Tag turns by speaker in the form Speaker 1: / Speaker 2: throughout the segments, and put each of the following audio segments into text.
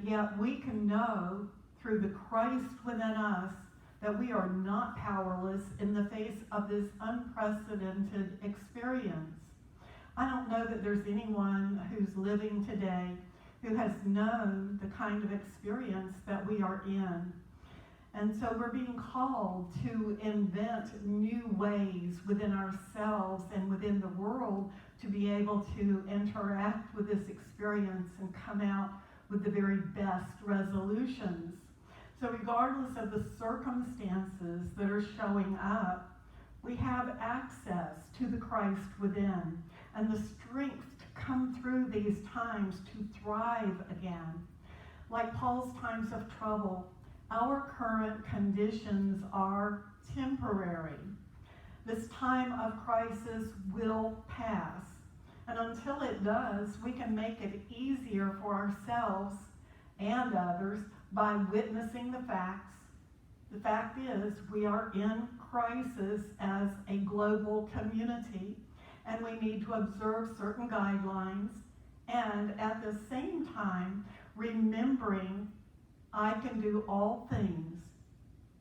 Speaker 1: And yet we can know through the Christ within us that we are not powerless in the face of this unprecedented experience. I don't know that there's anyone who's living today who has known the kind of experience that we are in. And so we're being called to invent new ways within ourselves and within the world to be able to interact with this experience and come out with the very best resolutions. So regardless of the circumstances that are showing up, we have access to the Christ within and the strength to come through these times to thrive again. Like Paul's times of trouble, our current conditions are temporary. This time of crisis will pass. And until it does, we can make it easier for ourselves and others by witnessing the facts. The fact is, we are in crisis as a global community, and we need to observe certain guidelines, and at the same time, remembering I can do all things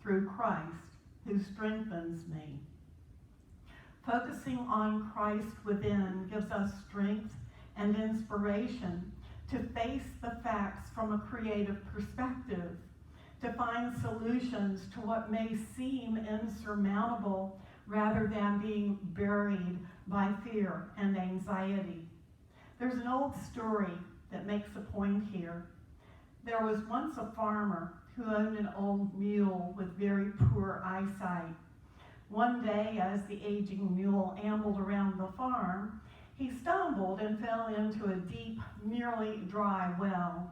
Speaker 1: through Christ who strengthens me. Focusing on Christ within gives us strength and inspiration to face the facts from a creative perspective, to find solutions to what may seem insurmountable rather than being buried by fear and anxiety. There's an old story that makes a point here. There was once a farmer who owned an old mule with very poor eyesight. One day, as the aging mule ambled around the farm, he stumbled and fell into a deep, nearly dry well.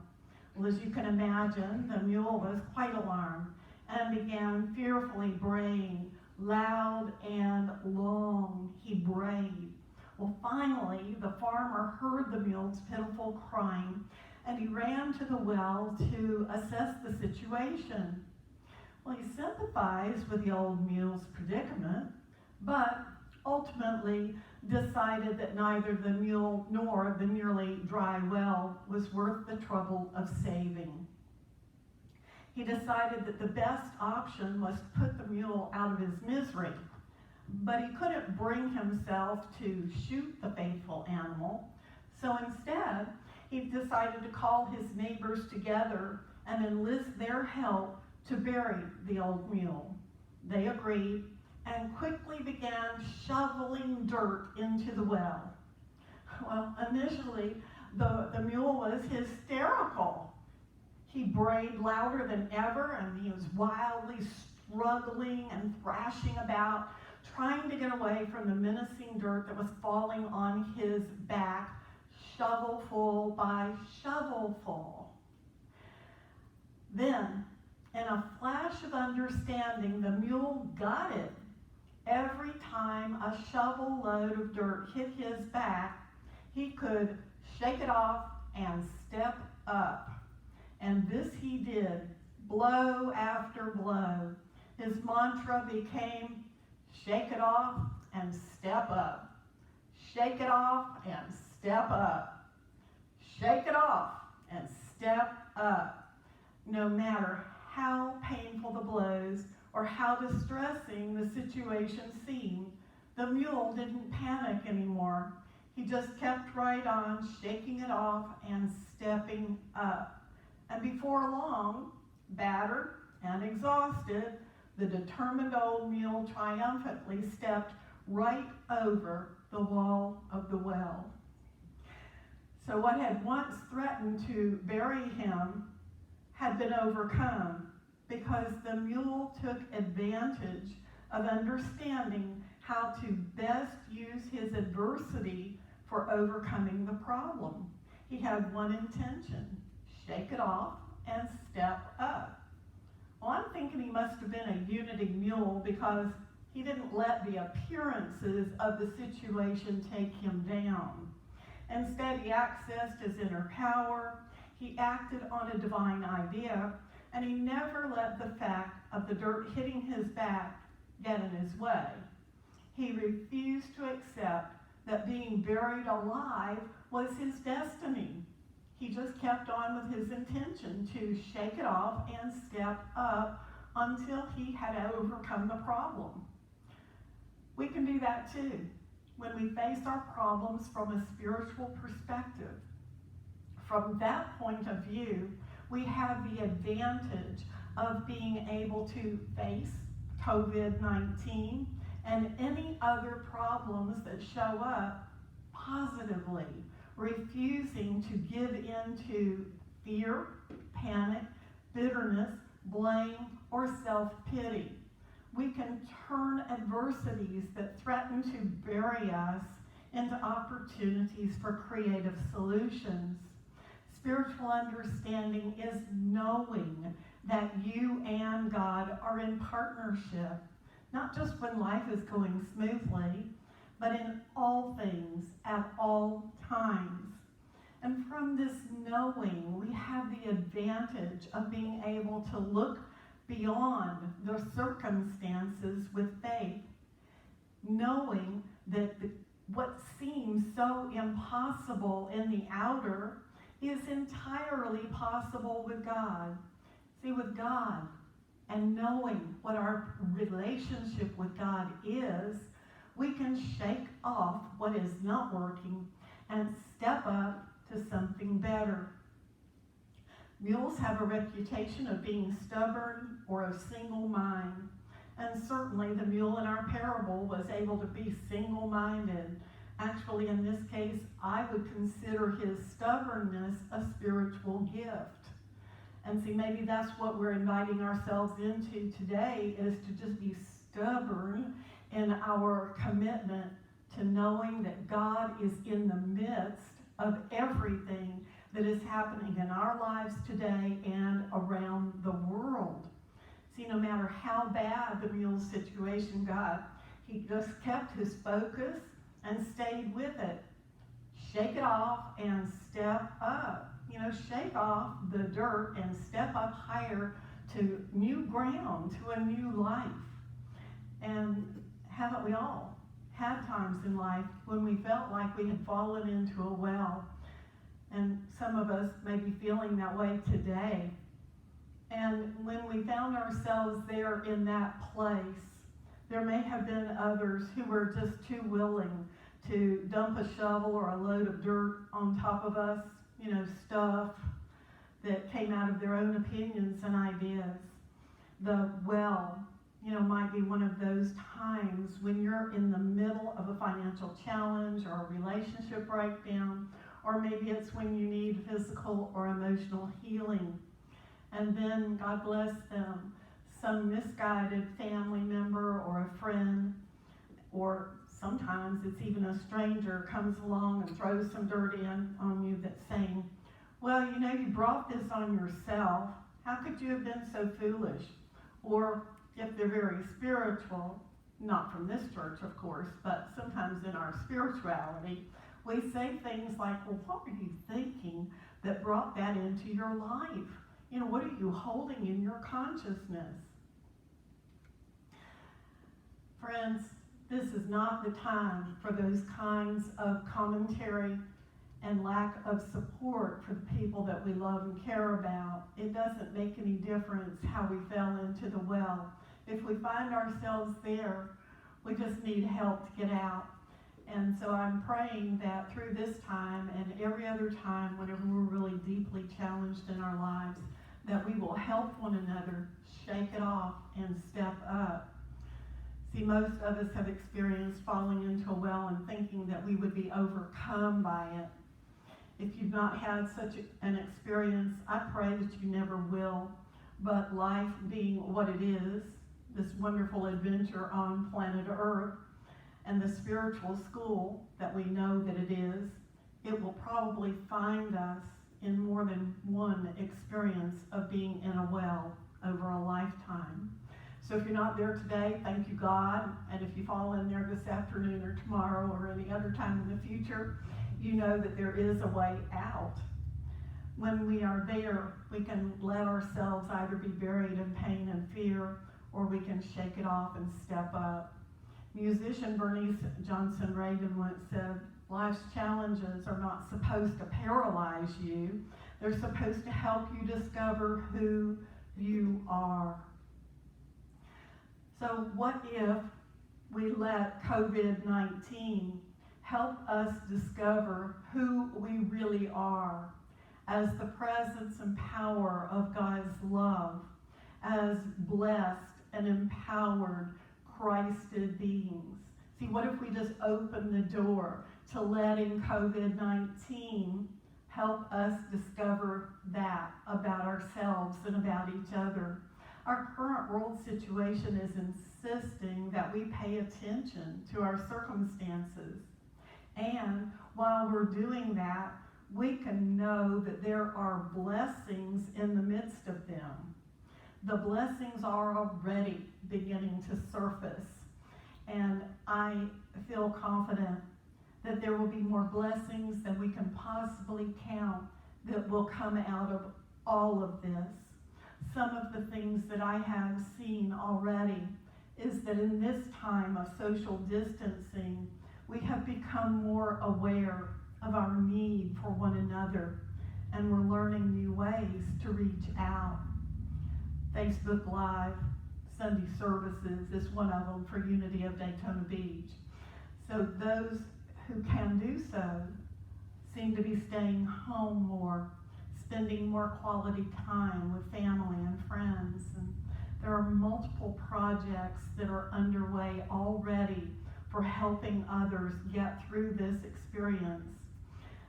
Speaker 1: Well, as you can imagine, the mule was quite alarmed and began fearfully braying. Loud and long he brayed. Well, finally, the farmer heard the mule's pitiful crying, and he ran to the well to assess the situation. Well, he sympathized with the old mule's predicament, but ultimately decided that neither the mule nor the nearly dry well was worth the trouble of saving. He decided that the best option was to put the mule out of his misery, but he couldn't bring himself to shoot the faithful animal, so instead he decided to call his neighbors together and enlist their help to bury the old mule. They agreed and quickly began shoveling dirt into the well. Well, initially, the mule was hysterical. He brayed louder than ever, and he was wildly struggling and thrashing about, trying to get away from the menacing dirt that was falling on his back, shovelful by shovelful. Then, in a flash of understanding, the mule got it. Every time a shovel load of dirt hit his back, he could shake it off and step up. And this he did, blow after blow. His mantra became, shake it off and step up. Shake it off and step up. Shake it off and step up. No matter how painful the blows or how distressing the situation seemed, the mule didn't panic anymore. He just kept right on, shaking it off and stepping up. And before long, battered and exhausted, the determined old mule triumphantly stepped right over the wall of the well. So what had once threatened to bury him had been overcome because the mule took advantage of understanding how to best use his adversity for overcoming the problem. He had one intention: shake it off and step up. Well, I'm thinking he must have been a unity mule because he didn't let the appearances of the situation take him down. Instead, he accessed his inner power, he acted on a divine idea, and he never let the fact of the dirt hitting his back get in his way. He refused to accept that being buried alive was his destiny. He just kept on with his intention to shake it off and step up until he had overcome the problem. We can do that too when we face our problems from a spiritual perspective. From that point of view, we have the advantage of being able to face COVID-19 and any other problems that show up positively, refusing to give in to fear, panic, bitterness, blame, or self-pity. We can turn adversities that threaten to bury us into opportunities for creative solutions. Spiritual understanding is knowing that you and God are in partnership, not just when life is going smoothly, but in all things at all times. And from this knowing, we have the advantage of being able to look beyond the circumstances with faith, knowing that what seems so impossible in the outer is entirely possible with God. See, with God and knowing what our relationship with God is, we can shake off what is not working and step up to something better. Mules have a reputation of being stubborn or of single mind, and certainly the mule in our parable was able to be single-minded. Actually, in this case, I would consider his stubbornness a spiritual gift. And see, maybe that's what we're inviting ourselves into today, is to just be stubborn in our commitment to knowing that God is in the midst of everything that is happening in our lives today and around the world. See, no matter how bad the mule's situation got, he just kept his focus and stayed with it. Shake it off and step up. Shake off the dirt and step up higher to new ground, to a new life. And haven't we all had times in life when we felt like we had fallen into a well? And some of us may be feeling that way today. And when we found ourselves there in that place, there may have been others who were just too willing to dump a shovel or a load of dirt on top of us, stuff that came out of their own opinions and ideas. The well, might be one of those times when you're in the middle of a financial challenge or a relationship breakdown, or maybe it's when you need physical or emotional healing. And then, God bless them, some misguided family member or a friend, or sometimes it's even a stranger, comes along and throws some dirt in on you that's saying, well, you brought this on yourself. How could you have been so foolish? Or if they're very spiritual, not from this church, of course, but sometimes in our spirituality, we say things like, well, what were you thinking that brought that into your life? What are you holding in your consciousness? Friends, this is not the time for those kinds of commentary and lack of support for the people that we love and care about. It doesn't make any difference how we fell into the well. If we find ourselves there, we just need help to get out. And so I'm praying that through this time and every other time, whenever we're really deeply challenged in our lives, that we will help one another shake it off and step up. See, most of us have experienced falling into a well and thinking that we would be overcome by it. If you've not had such an experience, I pray that you never will. But life being what it is, this wonderful adventure on planet Earth, and the spiritual school that we know that it is, it will probably find us in more than one experience of being in a well over a lifetime. So if you're not there today, thank you, God. And if you fall in there this afternoon or tomorrow or any other time in the future, you know that there is a way out. When we are there, we can let ourselves either be buried in pain and fear, or we can shake it off and step up. Musician Bernice Johnson Reagan once said, life's challenges are not supposed to paralyze you, They're supposed to help you discover who you are. So what if we let COVID-19 help us discover who we really are as the presence and power of God's love, as blessed and empowered Christed beings? See, what if we just open the door to letting COVID-19 help us discover that about ourselves and about each other? Our current world situation is insisting that we pay attention to our circumstances. And while we're doing that, we can know that there are blessings in the midst of them. The blessings are already beginning to surface. And I feel confident that there will be more blessings than we can possibly count that will come out of all of this. Some of the things that I have seen already is that in this time of social distancing, we have become more aware of our need for one another, and we're learning new ways to reach out. Facebook Live, Sunday services is one of them for Unity of Daytona Beach. So those who can do so seem to be staying home more, spending more quality time with family and friends. And there are multiple projects that are underway already for helping others get through this experience.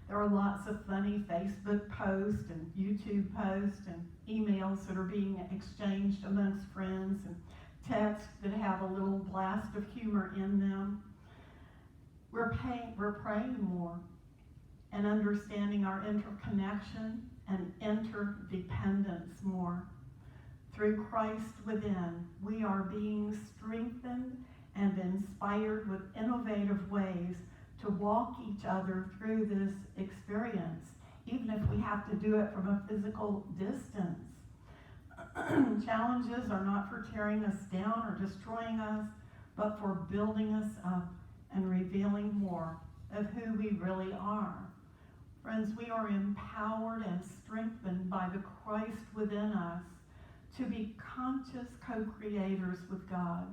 Speaker 1: There are lots of funny Facebook posts and YouTube posts and emails that are being exchanged amongst friends and texts that have a little blast of humor in them. We're praying more and understanding our interconnection and interdependence more. Through Christ within, we are being strengthened and inspired with innovative ways to walk each other through this experience, even if we have to do it from a physical distance. Challenges are not for tearing us down or destroying us, but for building us up and revealing more of who we really are. Friends, we are empowered and strengthened by the Christ within us to be conscious co-creators with God.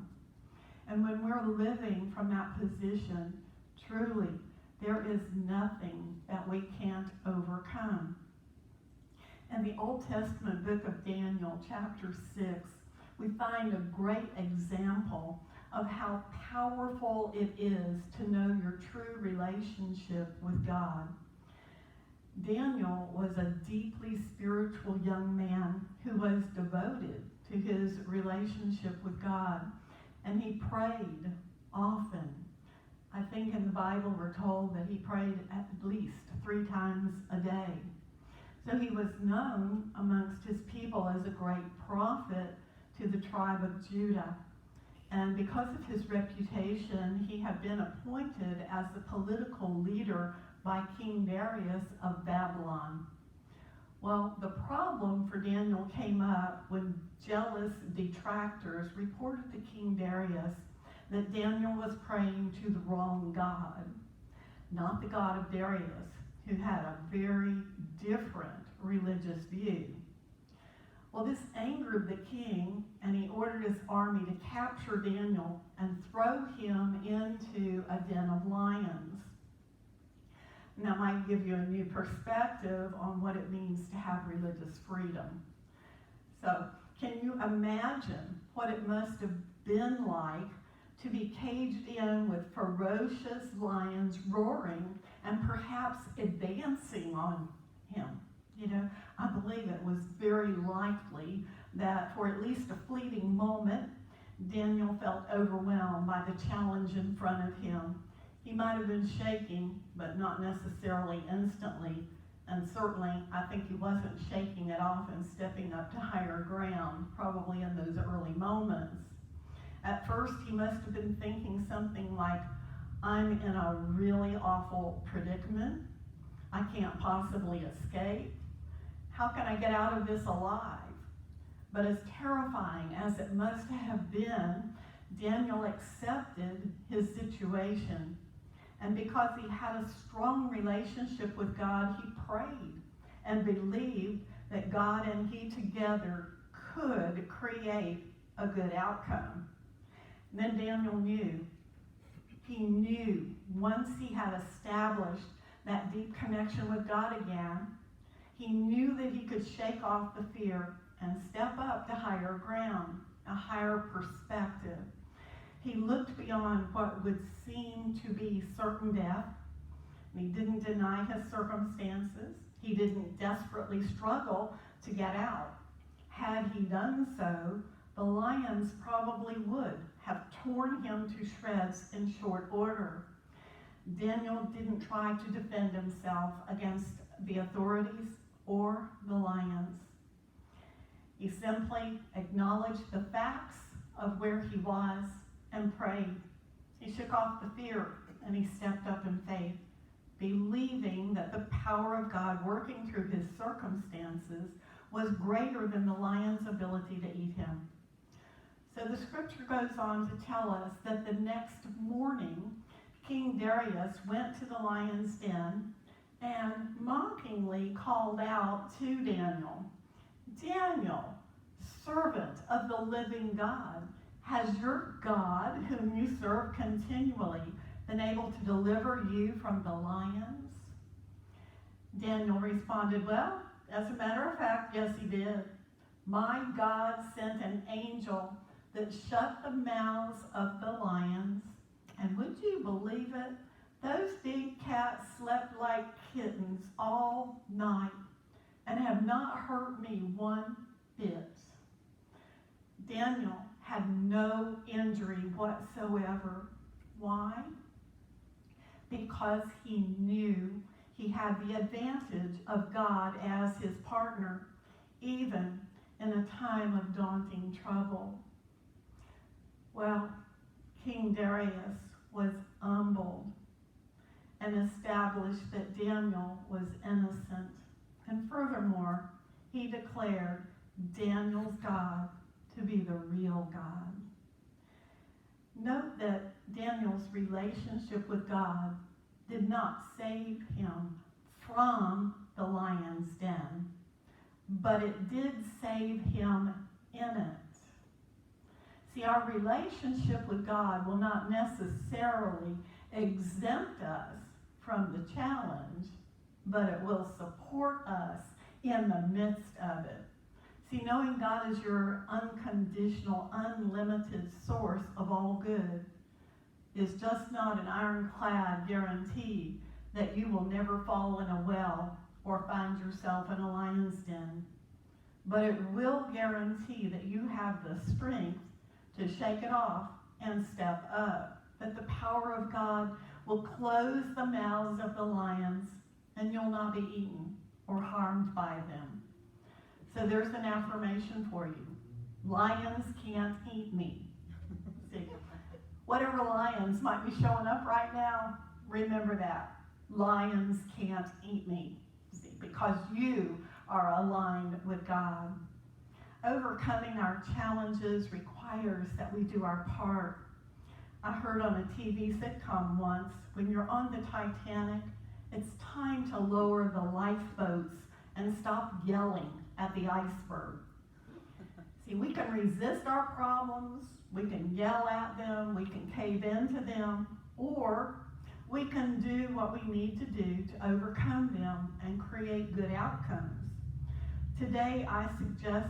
Speaker 1: And when we're living from that position, truly, there is nothing that we can't overcome. In the Old Testament book of Daniel, chapter 6, we find a great example of how powerful it is to know your true relationship with God. Daniel was a deeply spiritual young man who was devoted to his relationship with God, and he prayed often. I think in the Bible we're told that he prayed at least 3 times a day. So he was known amongst his people as a great prophet to the tribe of Judah. And because of his reputation, he had been appointed as the political leader by King Darius of Babylon. Well, the problem for Daniel came up when jealous detractors reported to King Darius that Daniel was praying to the wrong God, not the God of Darius, who had a very different religious view. Well, this angered the king, and he ordered his army to capture Daniel and throw him into a den of lions. And that might give you a new perspective on what it means to have religious freedom. So, can you imagine what it must have been like to be caged in with ferocious lions roaring and perhaps advancing on him? You know, I believe it was very likely that for at least a fleeting moment, Daniel felt overwhelmed by the challenge in front of him. He might have been shaking, but not necessarily instantly. And certainly, I think he wasn't shaking it off and stepping up to higher ground, probably in those early moments. At first, he must have been thinking something like, I'm in a really awful predicament. I can't possibly escape. How can I get out of this alive? But as terrifying as it must have been, Daniel accepted his situation. And because he had a strong relationship with God, he prayed and believed that God and he together could create a good outcome. And then Daniel knew. He knew once he had established that deep connection with God again, he knew that he could shake off the fear and step up to higher ground, a higher perspective. He looked beyond what would seem to be certain death. He didn't deny his circumstances. He didn't desperately struggle to get out. Had he done so, the lions probably would have torn him to shreds in short order. Daniel didn't try to defend himself against the authorities or the lions. He simply acknowledged the facts of where he was and prayed. He shook off the fear and he stepped up in faith, believing that the power of God working through his circumstances was greater than the lion's ability to eat him. So the scripture goes on to tell us that the next morning, King Darius went to the lion's den and mockingly called out to Daniel, "Daniel, servant of the living God, has your God, whom you serve continually, been able to deliver you from the lions?" Daniel responded, "Well, as a matter of fact, yes, he did. My God sent an angel that shut the mouths of the lions. And would you believe it? Those big cats slept like kittens all night and have not hurt me one bit." Daniel had no injury whatsoever. Why? Because he knew he had the advantage of God as his partner, even in a time of daunting trouble. Well, King Darius was humbled and established that Daniel was innocent. And furthermore, he declared Daniel's God to be the real God. Note that Daniel's relationship with God did not save him from the lion's den, but it did save him in it. See, our relationship with God will not necessarily exempt us from the challenge, but it will support us in the midst of it. See, knowing God is your unconditional, unlimited source of all good is just not an ironclad guarantee that you will never fall in a well or find yourself in a lion's den. But it will guarantee that you have the strength to shake it off and step up. That the power of God will close the mouths of the lions and you'll not be eaten or harmed by them. So there's an affirmation for you. Lions can't eat me. See, whatever lions might be showing up right now, remember that. Lions can't eat me. See, because you are aligned with God. Overcoming our challenges requires that we do our part. I heard on a TV sitcom once, when you're on the Titanic, it's time to lower the lifeboats and stop yelling at the iceberg. See, we can resist our problems, we can yell at them, we can cave into them, or we can do what we need to do to overcome them and create good outcomes. Today, I suggest